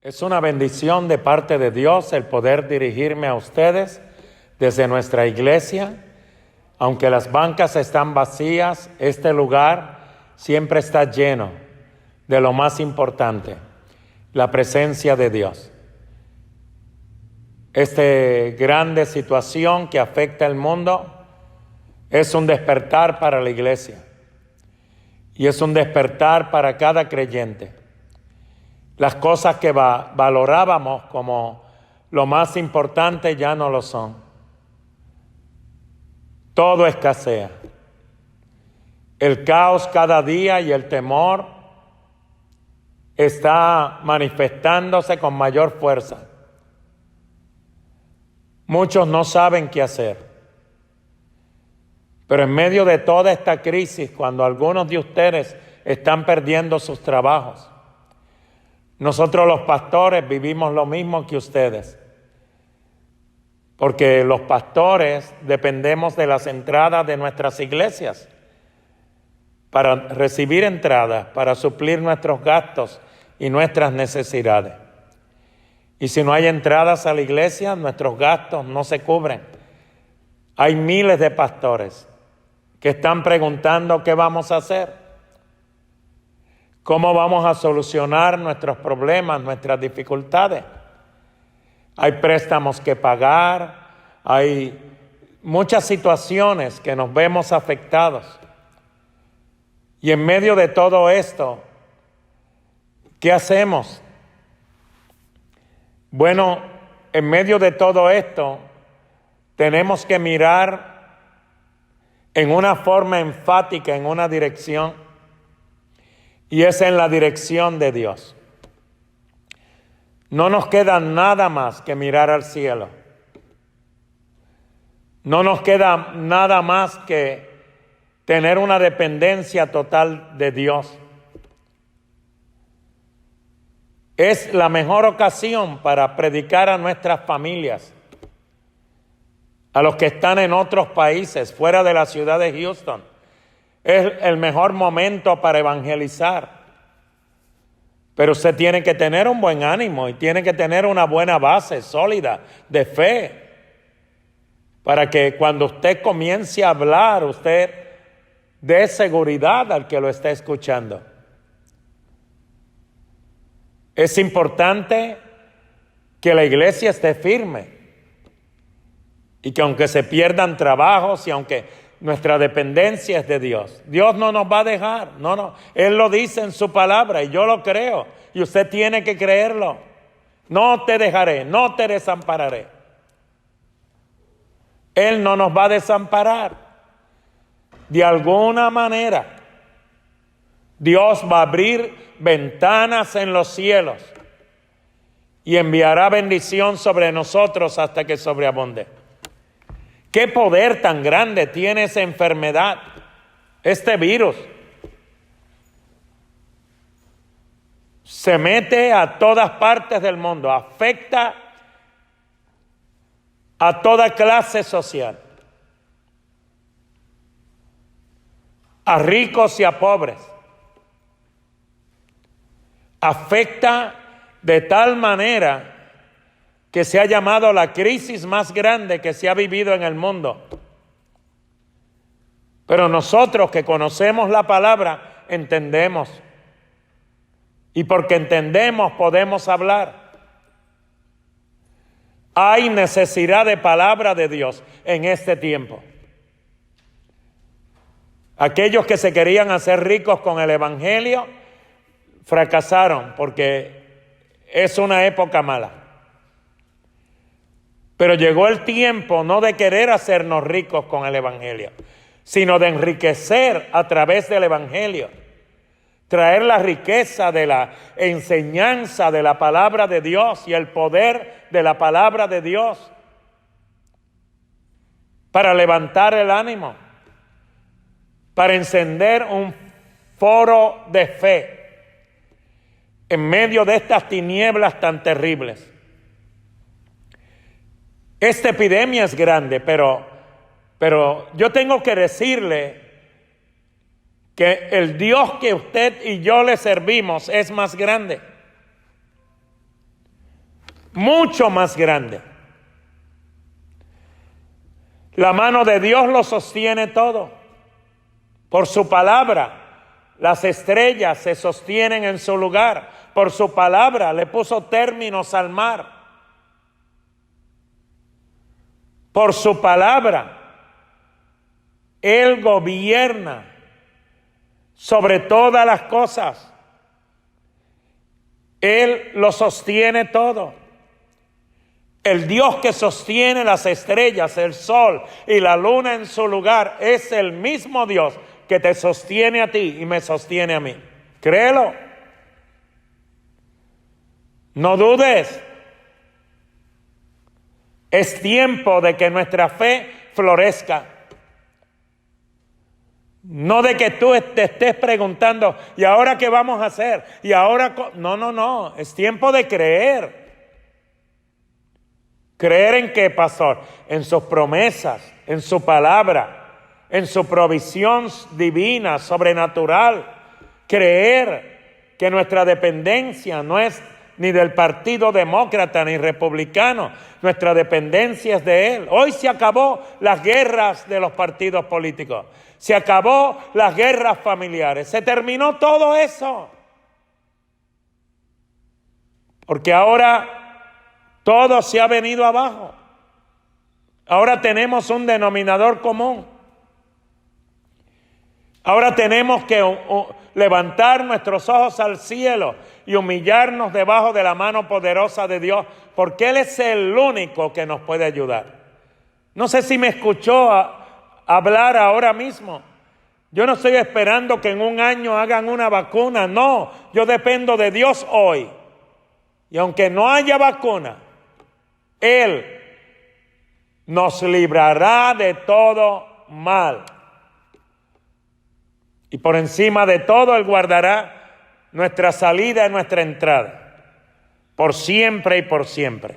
Es una bendición de parte de Dios el poder dirigirme a ustedes desde nuestra iglesia. Aunque las bancas están vacías, este lugar siempre está lleno de lo más importante, la presencia de Dios. Esta grande situación que afecta al mundo es un despertar para la iglesia y es un despertar para cada creyente. Las cosas que valorábamos como lo más importante ya no lo son. Todo escasea. El caos cada día y el temor está manifestándose con mayor fuerza. Muchos no saben qué hacer. Pero en medio de toda esta crisis, cuando algunos de ustedes están perdiendo sus trabajos, nosotros los pastores vivimos lo mismo que ustedes. Porque los pastores dependemos de las entradas de nuestras iglesias para recibir entradas, para suplir nuestros gastos y nuestras necesidades. Y si no hay entradas a la iglesia, nuestros gastos no se cubren. Hay miles de pastores que están preguntando qué vamos a hacer. ¿Cómo vamos a solucionar nuestros problemas, nuestras dificultades? Hay préstamos que pagar, hay muchas situaciones que nos vemos afectados. Y en medio de todo esto, ¿qué hacemos? Bueno, en medio de todo esto, tenemos que mirar en una forma enfática, en una dirección, y es en la dirección de Dios. No nos queda nada más que mirar al cielo. No nos queda nada más que tener una dependencia total de Dios. Es la mejor ocasión para predicar a nuestras familias, a los que están en otros países, fuera de la ciudad de Houston. Es el mejor momento para evangelizar. Pero usted tiene que tener un buen ánimo y tiene que tener una buena base sólida de fe para que cuando usted comience a hablar, usted dé seguridad al que lo está escuchando. Es importante que la iglesia esté firme y que aunque se pierdan trabajos y aunque nuestra dependencia es de Dios, Dios no nos va a dejar, no, Él lo dice en su palabra y yo lo creo y usted tiene que creerlo. No te dejaré, no te desampararé. Él no nos va a desamparar. De alguna manera, Dios va a abrir ventanas en los cielos y enviará bendición sobre nosotros hasta que sobreabunde. ¿Qué poder tan grande tiene esa enfermedad, este virus? Se mete a todas partes del mundo, afecta a toda clase social, a ricos y a pobres. Afecta de tal manera que se ha llamado la crisis más grande que se ha vivido en el mundo. Pero nosotros que conocemos la palabra, entendemos. Y porque entendemos, podemos hablar. Hay necesidad de palabra de Dios en este tiempo. Aquellos que se querían hacer ricos con el evangelio, fracasaron porque es una época mala. Pero llegó el tiempo no de querer hacernos ricos con el evangelio, sino de enriquecer a través del evangelio. Traer la riqueza de la enseñanza de la palabra de Dios y el poder de la palabra de Dios para levantar el ánimo, para encender un foro de fe en medio de estas tinieblas tan terribles. Esta epidemia es grande, pero yo tengo que decirle que el Dios que usted y yo le servimos es más grande. mucho más grande. La mano de Dios lo sostiene todo. Por su palabra, las estrellas se sostienen en su lugar. Por su palabra le puso términos al mar. Por su palabra, Él gobierna sobre todas las cosas. Él lo sostiene todo. El Dios que sostiene las estrellas, el sol y la luna en su lugar es el mismo Dios que te sostiene a ti y me sostiene a mí. Créelo. No dudes. Es tiempo de que nuestra fe florezca. No de que tú te estés preguntando, ¿y ahora qué vamos a hacer? Y ahora, no. Es tiempo de creer. ¿Creer en qué, pastor? En sus promesas, en su palabra, en su provisión divina, sobrenatural. Creer que nuestra dependencia no es ni del Partido Demócrata ni republicano. Nuestra dependencia es de Él. Hoy se acabó las guerras de los partidos políticos. Se acabó las guerras familiares. Se terminó todo eso. Porque ahora todo se ha venido abajo. Ahora tenemos un denominador común. Ahora tenemos que levantar nuestros ojos al cielo y humillarnos debajo de la mano poderosa de Dios, porque Él es el único que nos puede ayudar. No sé si me escuchó hablar ahora mismo. Yo no estoy esperando que en un año hagan una vacuna. No, yo dependo de Dios hoy. Y aunque no haya vacuna, Él nos librará de todo mal. Y por encima de todo, Él guardará nuestra salida y nuestra entrada, por siempre y por siempre.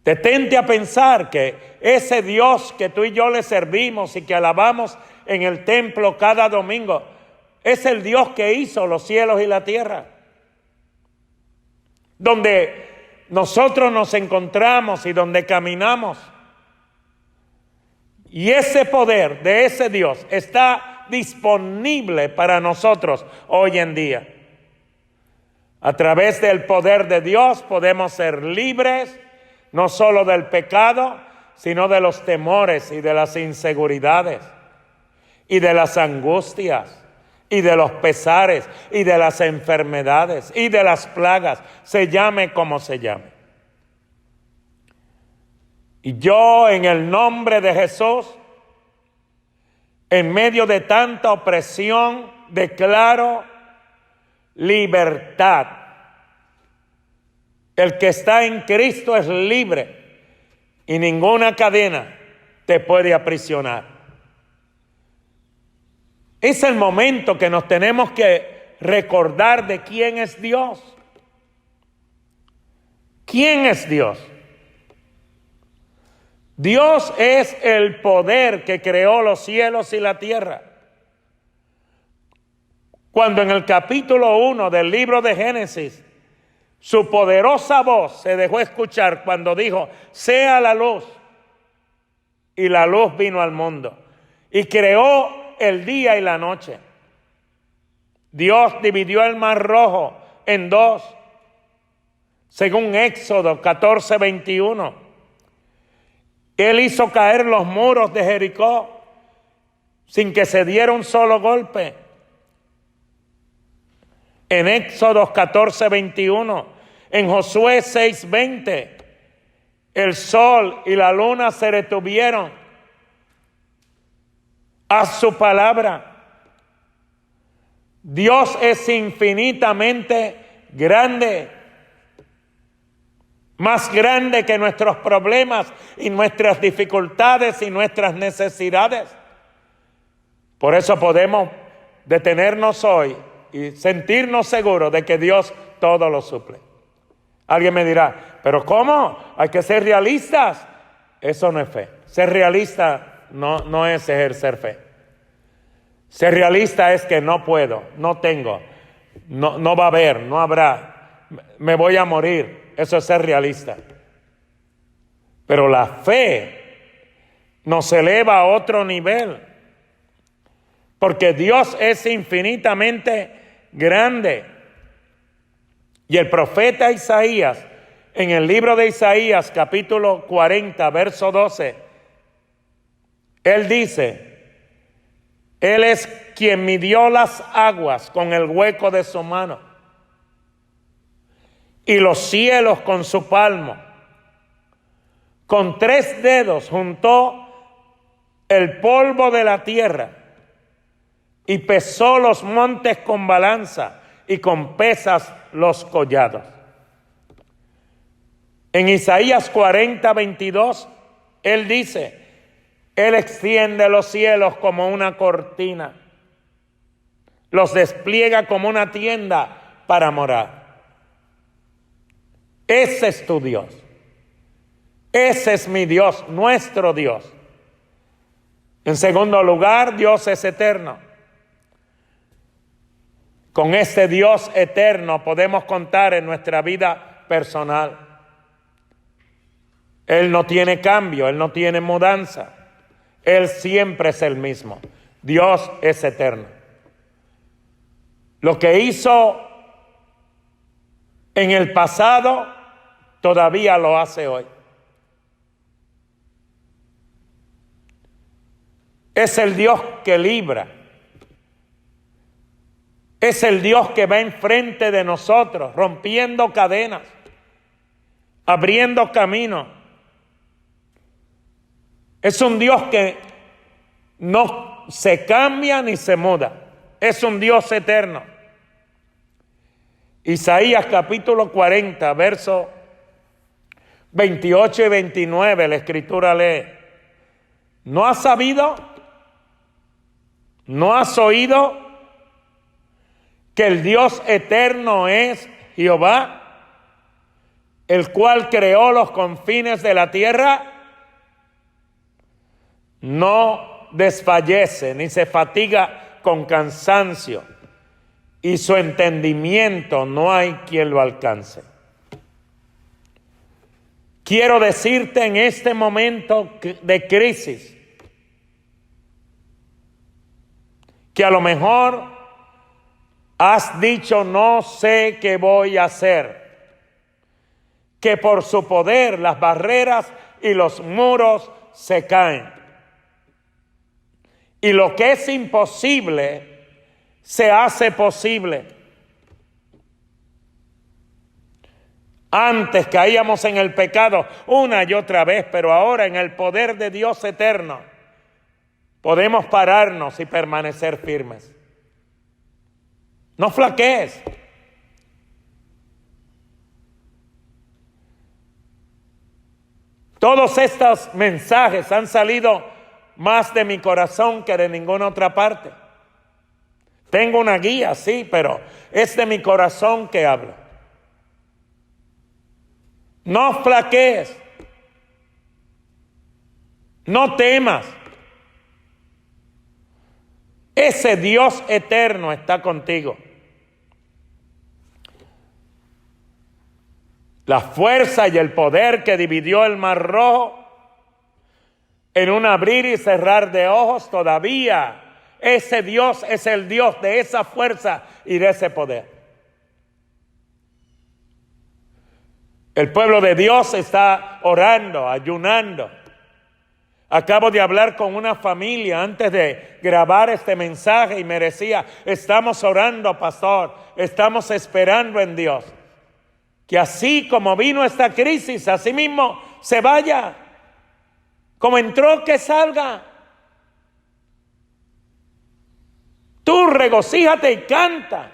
Detente a pensar que ese Dios que tú y yo le servimos y que alabamos en el templo cada domingo, es el Dios que hizo los cielos y la tierra. Donde nosotros nos encontramos y donde caminamos. Y ese poder de ese Dios está disponible para nosotros hoy en día. A través del poder de Dios podemos ser libres, no solo del pecado, sino de los temores y de las inseguridades, y de las angustias, y de los pesares, y de las enfermedades, y de las plagas, se llame como se llame. Y yo, en el nombre de Jesús, en medio de tanta opresión, declaro libertad. El que está en Cristo es libre y ninguna cadena te puede aprisionar. Es el momento que nos tenemos que recordar de quién es Dios. ¿Quién es Dios? Dios es el poder que creó los cielos y la tierra. Cuando en el capítulo 1 del libro de Génesis, su poderosa voz se dejó escuchar cuando dijo, sea la luz. Y la luz vino al mundo. Y creó el día y la noche. Dios dividió el mar Rojo en dos, según Éxodo 14:21. Él hizo caer los muros de Jericó sin que se diera un solo golpe. En Éxodo 14:21, en Josué 6:20, el sol y la luna se detuvieron a su palabra. Dios es infinitamente grande. Más grande que nuestros problemas y nuestras dificultades y nuestras necesidades. Por eso podemos detenernos hoy y sentirnos seguros de que Dios todo lo suple. Alguien me dirá, ¿pero cómo? Hay que ser realistas. Eso no es fe. Ser realista no es ejercer fe. Ser realista es que no puedo, no tengo, no va a haber, no habrá, me voy a morir. eso es ser realista. Pero la fe nos eleva a otro nivel, porque Dios es infinitamente grande. Y el profeta Isaías, en el libro de Isaías, capítulo 40, verso 12, él dice: Él es quien midió las aguas con el hueco de su mano y los cielos con su palmo. Con 3 dedos juntó el polvo de la tierra y pesó los montes con balanza y con pesas los collados. En Isaías 40, 22, él dice: Él extiende los cielos como una cortina, los despliega como una tienda para morar. Ese es tu Dios. Ese es mi Dios, nuestro Dios. En segundo lugar, Dios es eterno. Con este Dios eterno podemos contar en nuestra vida personal. Él no tiene cambio, Él no tiene mudanza. Él siempre es el mismo. Dios es eterno. Lo que hizo en el pasado, todavía lo hace hoy. Es el Dios que libra. Es el Dios que va enfrente de nosotros, rompiendo cadenas, abriendo caminos. Es un Dios que no se cambia ni se muda. Es un Dios eterno. Isaías capítulo 40, versos 28 y 29, la Escritura lee: ¿No has sabido? ¿No has oído que el Dios eterno es Jehová, el cual creó los confines de la tierra? No desfallece ni se fatiga con cansancio, y su entendimiento no hay quien lo alcance. Quiero decirte en este momento de crisis que a lo mejor has dicho: no sé qué voy a hacer, que por su poder las barreras y los muros se caen. Y lo que es imposible se hace posible. Antes caíamos en el pecado una y otra vez, pero ahora en el poder de Dios eterno podemos pararnos y permanecer firmes. No flaquees. Todos estos mensajes han salido más de mi corazón que de ninguna otra parte. Tengo una guía, sí, pero es de mi corazón que hablo. No flaquees. No temas. Ese Dios eterno está contigo. La fuerza y el poder que dividió el Mar Rojo en un abrir y cerrar de ojos, todavía ese Dios es el Dios de esa fuerza y de ese poder. El pueblo de Dios está orando, ayunando. Acabo de hablar con una familia antes de grabar este mensaje y me decía: estamos orando, pastor, estamos esperando en Dios que así como vino esta crisis, así mismo se vaya, como entró, que salga. Tú regocíjate y canta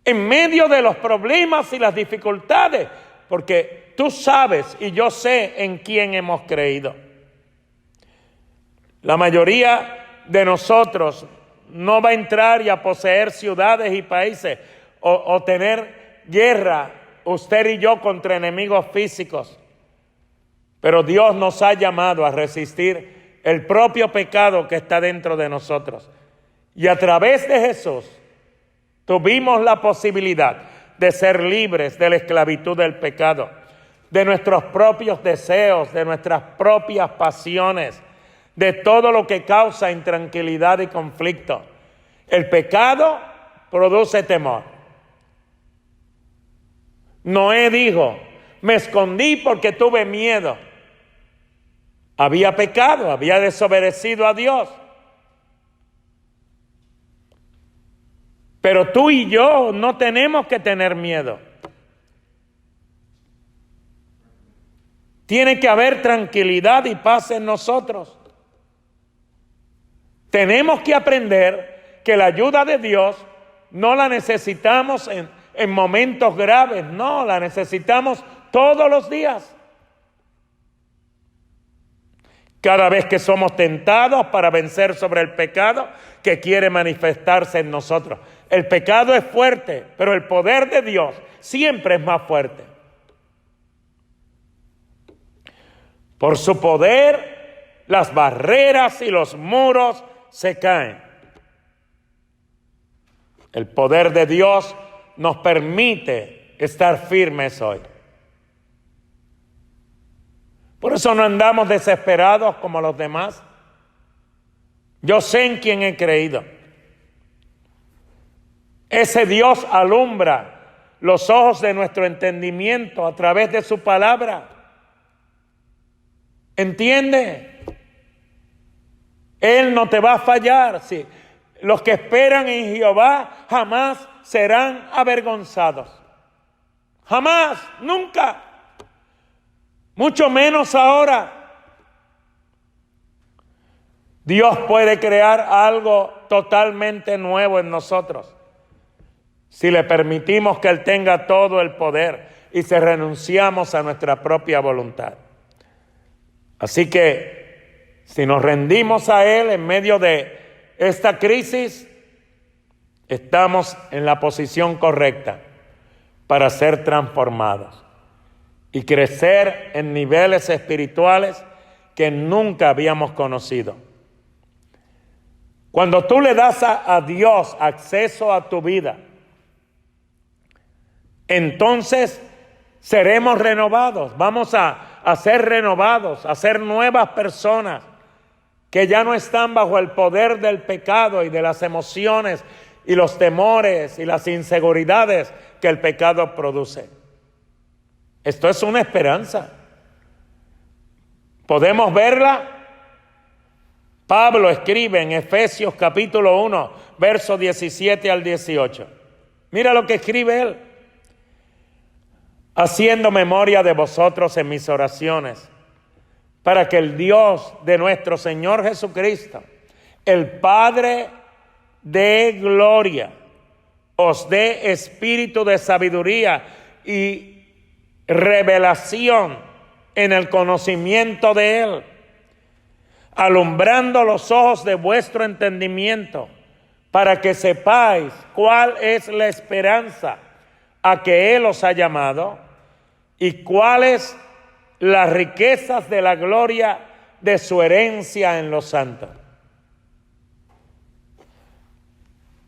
en medio de los problemas y las dificultades, porque tú sabes y yo sé en quién hemos creído. La mayoría de nosotros no va a entrar y a poseer ciudades y países o tener guerra, usted y yo, contra enemigos físicos. Pero Dios nos ha llamado a resistir el propio pecado que está dentro de nosotros. Y a través de Jesús tuvimos la posibilidad de ser libres de la esclavitud del pecado, de nuestros propios deseos, de nuestras propias pasiones, de todo lo que causa intranquilidad y conflicto. El pecado produce temor. Noé dijo: me escondí porque tuve miedo. Había pecado, había desobedecido a Dios. Pero tú y yo no tenemos que tener miedo. Tiene que haber tranquilidad y paz en nosotros. Tenemos que aprender que la ayuda de Dios no la necesitamos en momentos graves, no, la necesitamos todos los días. Cada vez que somos tentados para vencer sobre el pecado que quiere manifestarse en nosotros. El pecado es fuerte, pero el poder de Dios siempre es más fuerte. Por su poder, las barreras y los muros se caen. El poder de Dios nos permite estar firmes hoy. Por eso no andamos desesperados como los demás. Yo sé en quién he creído. Ese Dios alumbra los ojos de nuestro entendimiento a través de su palabra. ¿Entiende? Él no te va a fallar. Sí. Los que esperan en Jehová jamás serán avergonzados. Jamás, nunca. Mucho menos ahora. Dios puede crear algo totalmente nuevo en nosotros si le permitimos que Él tenga todo el poder y si renunciamos a nuestra propia voluntad. Así que si nos rendimos a Él en medio de esta crisis, estamos en la posición correcta para ser transformados y crecer en niveles espirituales que nunca habíamos conocido. Cuando tú le das a Dios acceso a tu vida, entonces seremos renovados, vamos a ser renovados, a ser nuevas personas que ya no están bajo el poder del pecado y de las emociones y los temores y las inseguridades que el pecado produce. Esto es una esperanza. ¿Podemos verla? Pablo escribe en Efesios capítulo 1, versos 17 al 18. Mira lo que escribe él. Haciendo memoria de vosotros en mis oraciones, para que el Dios de nuestro Señor Jesucristo, el Padre de gloria, os dé espíritu de sabiduría y revelación en el conocimiento de Él, alumbrando los ojos de vuestro entendimiento, para que sepáis cuál es la esperanza a que Él os ha llamado y cuáles las riquezas de la gloria de su herencia en los santos.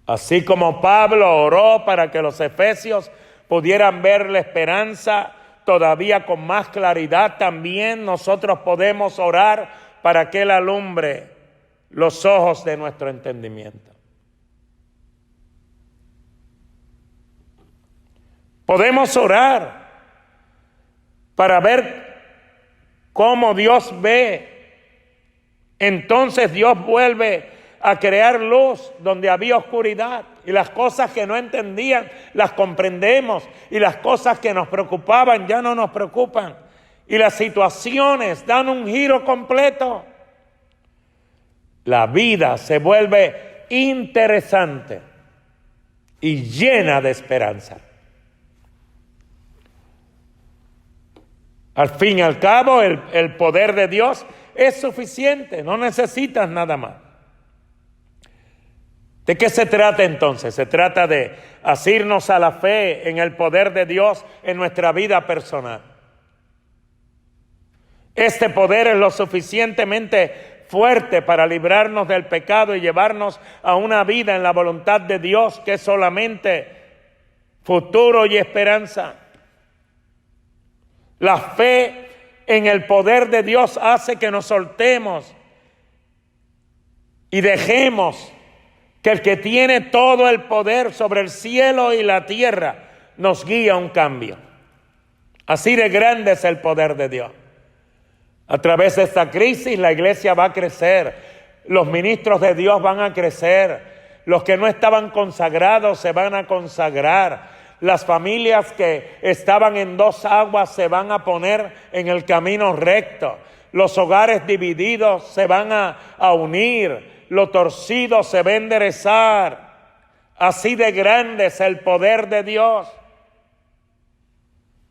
Así como Pablo oró para que los efesios pudieran ver la esperanza todavía con más claridad, también nosotros podemos orar para que Él alumbre los ojos de nuestro entendimiento. Podemos orar para ver cómo Dios ve. Entonces Dios vuelve a crear luz donde había oscuridad, y las cosas que no entendían las comprendemos, y las cosas que nos preocupaban ya no nos preocupan, y las situaciones dan un giro completo. La vida se vuelve interesante y llena de esperanza. Al fin y al cabo, el poder de Dios es suficiente, no necesitas nada más. ¿De qué se trata entonces? Se trata de asirnos a la fe en el poder de Dios en nuestra vida personal. Este poder es lo suficientemente fuerte para librarnos del pecado y llevarnos a una vida en la voluntad de Dios que es solamente futuro y esperanza. La fe en el poder de Dios hace que nos soltemos y dejemos que el que tiene todo el poder sobre el cielo y la tierra nos guíe a un cambio. Así de grande es el poder de Dios. A través de esta crisis la iglesia va a crecer, los ministros de Dios van a crecer, los que no estaban consagrados se van a consagrar, las familias que estaban en dos aguas se van a poner en el camino recto, los hogares divididos se van a unir, lo torcido se va a enderezar. Así de grande es el poder de Dios.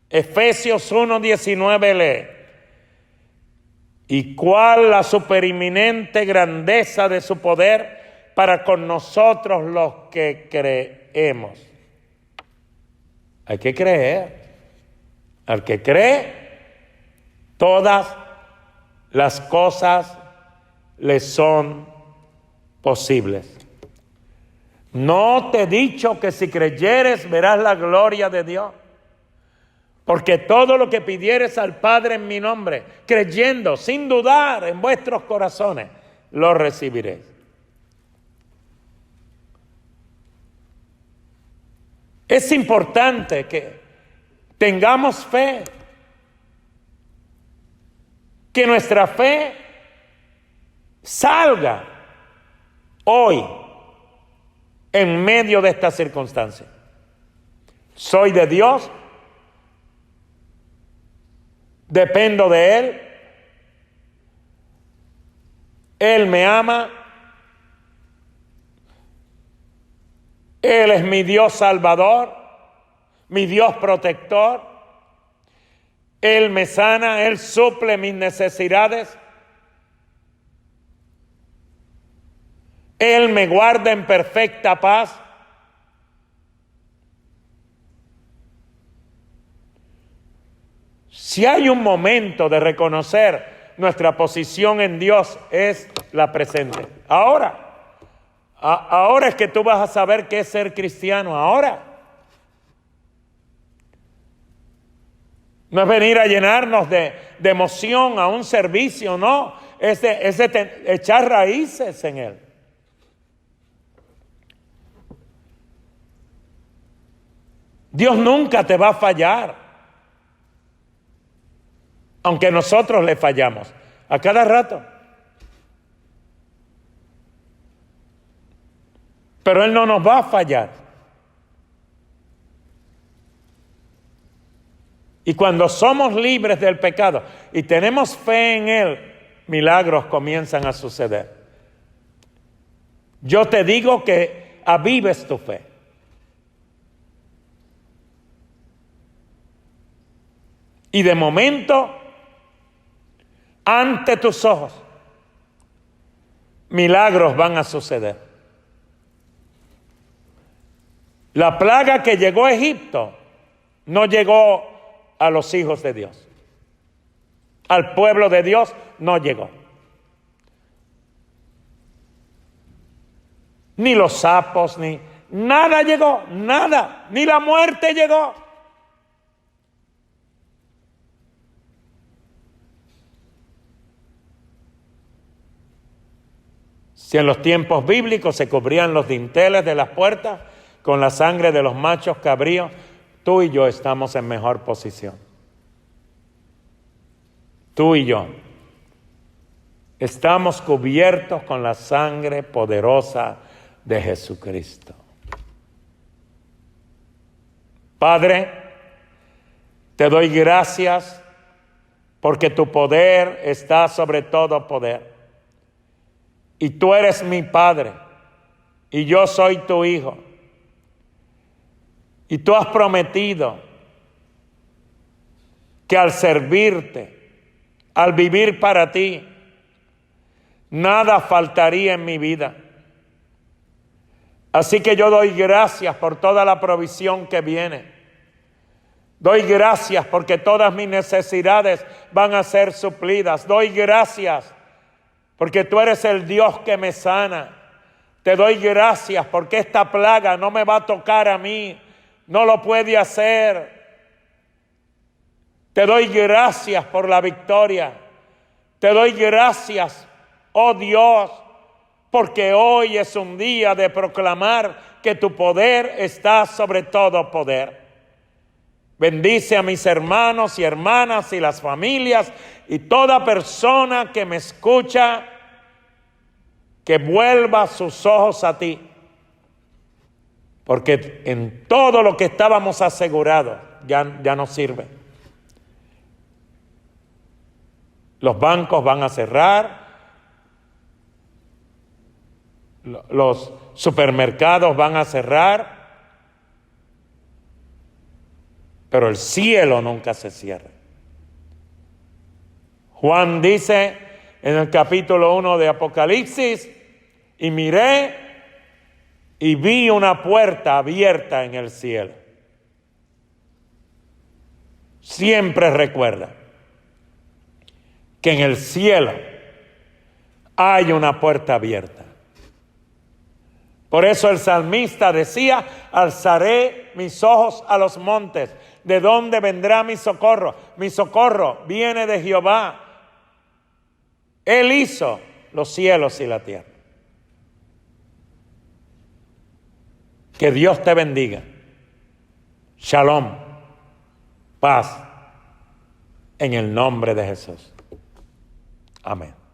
Efesios 1:19 lee: y cuál la supereminente grandeza de su poder para con nosotros los que creemos. Hay que creer. Al que cree, todas las cosas le son posibles. No te he dicho que si creyeres verás la gloria de Dios. Porque todo lo que pidieres al Padre en mi nombre, creyendo, sin dudar en vuestros corazones, lo recibiréis. Es importante que tengamos fe, que nuestra fe salga hoy en medio de esta circunstancia. Soy de Dios, dependo de Él, Él me ama, Él es mi Dios salvador, mi Dios protector, Él me sana, Él suple mis necesidades, Él me guarda en perfecta paz. Si hay un momento de reconocer nuestra posición en Dios, es la presente. Ahora es que tú vas a saber qué es ser cristiano, ahora. No es venir a llenarnos de emoción a un servicio, no. Es echar raíces en Él. Dios nunca te va a fallar. Aunque nosotros le fallamos a cada rato. Pero Él no nos va a fallar. Y cuando somos libres del pecado y tenemos fe en Él, milagros comienzan a suceder. Yo te digo que avives tu fe. Y de momento, ante tus ojos, milagros van a suceder. La plaga que llegó a Egipto no llegó a los hijos de Dios. Al pueblo de Dios no llegó. Ni los sapos, ni nada llegó, nada, ni la muerte llegó. Si en los tiempos bíblicos se cubrían los dinteles de las puertas con la sangre de los machos cabríos, tú y yo estamos en mejor posición. Tú y yo estamos cubiertos con la sangre poderosa de Jesucristo. Padre, te doy gracias porque tu poder está sobre todo poder. Y tú eres mi Padre, y yo soy tu Hijo. Y tú has prometido que al servirte, al vivir para ti, nada faltaría en mi vida. Así que yo doy gracias por toda la provisión que viene. Doy gracias porque todas mis necesidades van a ser suplidas. Doy gracias porque tú eres el Dios que me sana. Te doy gracias porque esta plaga no me va a tocar a mí, no lo puede hacer. Te doy gracias por la victoria. Te doy gracias, oh Dios, porque hoy es un día de proclamar que tu poder está sobre todo poder. Bendice a mis hermanos y hermanas y las familias y toda persona que me escucha, que vuelva sus ojos a ti. Porque en todo lo que estábamos asegurados ya no sirve. Los bancos van a cerrar, los supermercados van a cerrar, pero el cielo nunca se cierra. Juan dice en el capítulo 1 de Apocalipsis, y miré y vi una puerta abierta en el cielo. Siempre recuerda que en el cielo hay una puerta abierta. Por eso el salmista decía, alzaré mis ojos a los montes. ¿De dónde vendrá mi socorro? Mi socorro viene de Jehová. Él hizo los cielos y la tierra. Que Dios te bendiga. Shalom. Paz. En el nombre de Jesús. Amén.